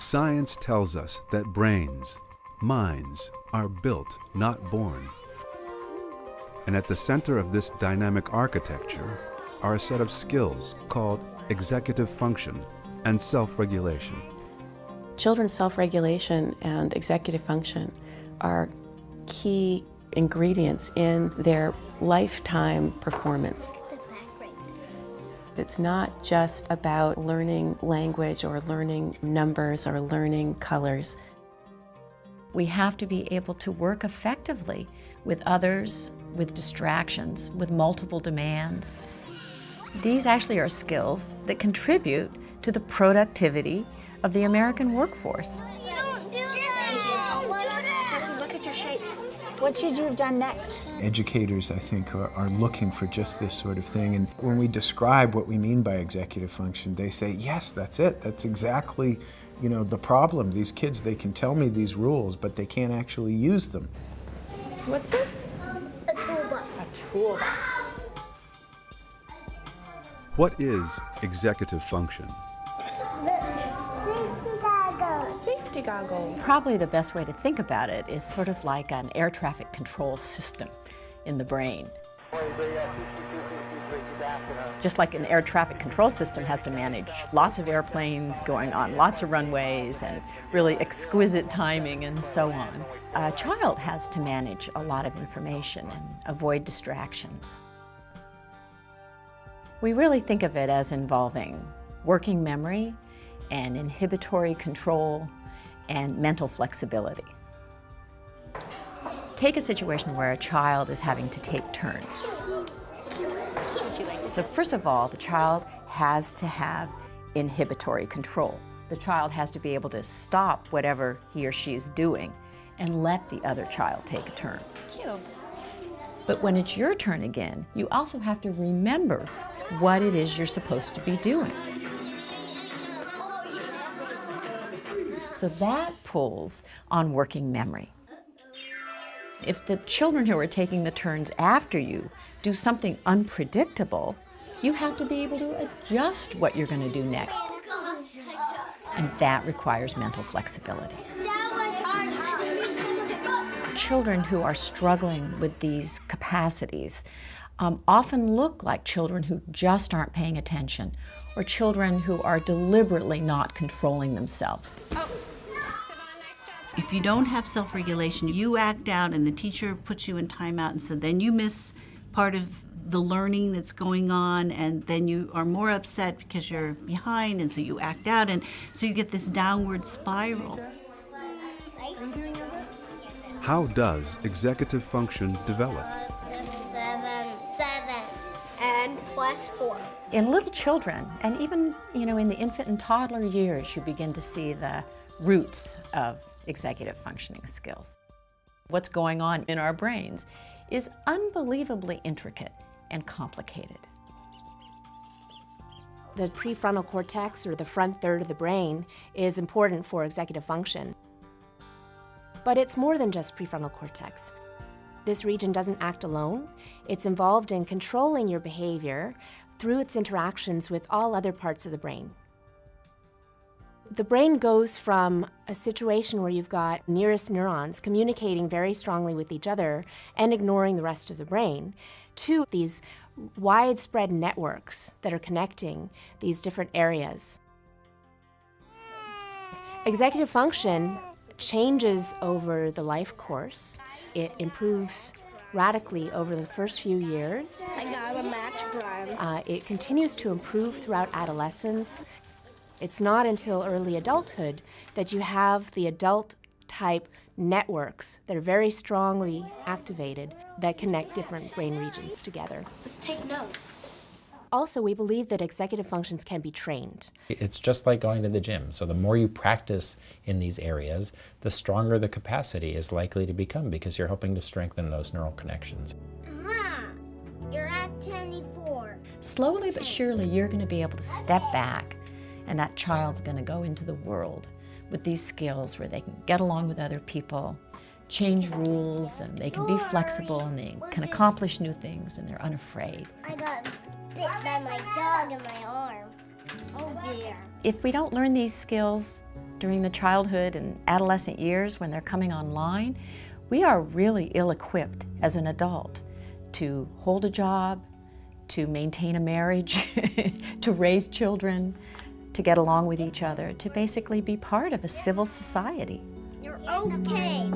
Science tells us that brains, minds, are built, not born. And at the center of this dynamic architecture are a set of skills called executive function and self-regulation. Children's self-regulation and executive function are key ingredients in their lifetime performance. It's not just about learning language or learning numbers or learning colors. We have to be able to work effectively with others, with distractions, with multiple demands. These actually are skills that contribute to the productivity of the American workforce. Just look at your shapes. What should you have done next? Educators, I think, are looking for just this sort of thing. And when we describe what we mean by executive function, they say, yes, that's it. That's exactly, the problem. These kids, they can tell me these rules, but they can't actually use them. What's this? A toolbox. A toolbox. What is executive function? Safety goggles. Safety goggles. Probably the best way to think about it is sort of like an air traffic control system in the brain. Just like an air traffic control system has to manage lots of airplanes going on lots of runways and really exquisite timing and so on. A child has to manage a lot of information and avoid distractions. We really think of it as involving working memory and inhibitory control and mental flexibility. Take a situation where a child is having to take turns. So first of all, the child has to have inhibitory control. The child has to be able to stop whatever he or she is doing and let the other child take a turn. Cute. But when it's your turn again, you also have to remember what it is you're supposed to be doing. So that pulls on working memory. If the children who are taking the turns after you do something unpredictable, you have to be able to adjust what you're going to do next. And that requires mental flexibility. Children who are struggling with these capacities often look like children who just aren't paying attention, or children who are deliberately not controlling themselves. If you don't have self-regulation, you act out and the teacher puts you in timeout, and so then you miss part of the learning that's going on, and then you are more upset because you're behind, and so you act out, and so you get this downward spiral. How does executive function develop? 7. And plus 4. In little children, and even in the infant and toddler years, you begin to see the roots of executive functioning skills. What's going on in our brains is unbelievably intricate and complicated. The prefrontal cortex, or the front third of the brain, is important for executive function. But it's more than just prefrontal cortex. This region doesn't act alone. It's involved in controlling your behavior through its interactions with all other parts of the brain. The brain goes from a situation where you've got nearest neurons communicating very strongly with each other and ignoring the rest of the brain, to these widespread networks that are connecting these different areas. Executive function changes over the life course. It improves radically over the first few years. I got a match prime. It continues to improve throughout adolescence. It's not until early adulthood that you have the adult-type networks that are very strongly activated that connect different brain regions together. Let's take notes. Also, we believe that executive functions can be trained. It's just like going to the gym. So the more you practice in these areas, the stronger the capacity is likely to become, because you're hoping to strengthen those neural connections. You're at 24. Slowly but surely, you're going to be able to step back, and that child's going to go into the world with these skills where they can get along with other people, change rules, and they can be flexible, and they can accomplish new things, and they're unafraid. I got bit by my dog in my arm. Oh dear. If we don't learn these skills, During the childhood and adolescent years when they're coming online, we are really ill-equipped as an adult to hold a job, to maintain a marriage, to raise children, to get along with each other, to basically be part of a civil society. You're okay.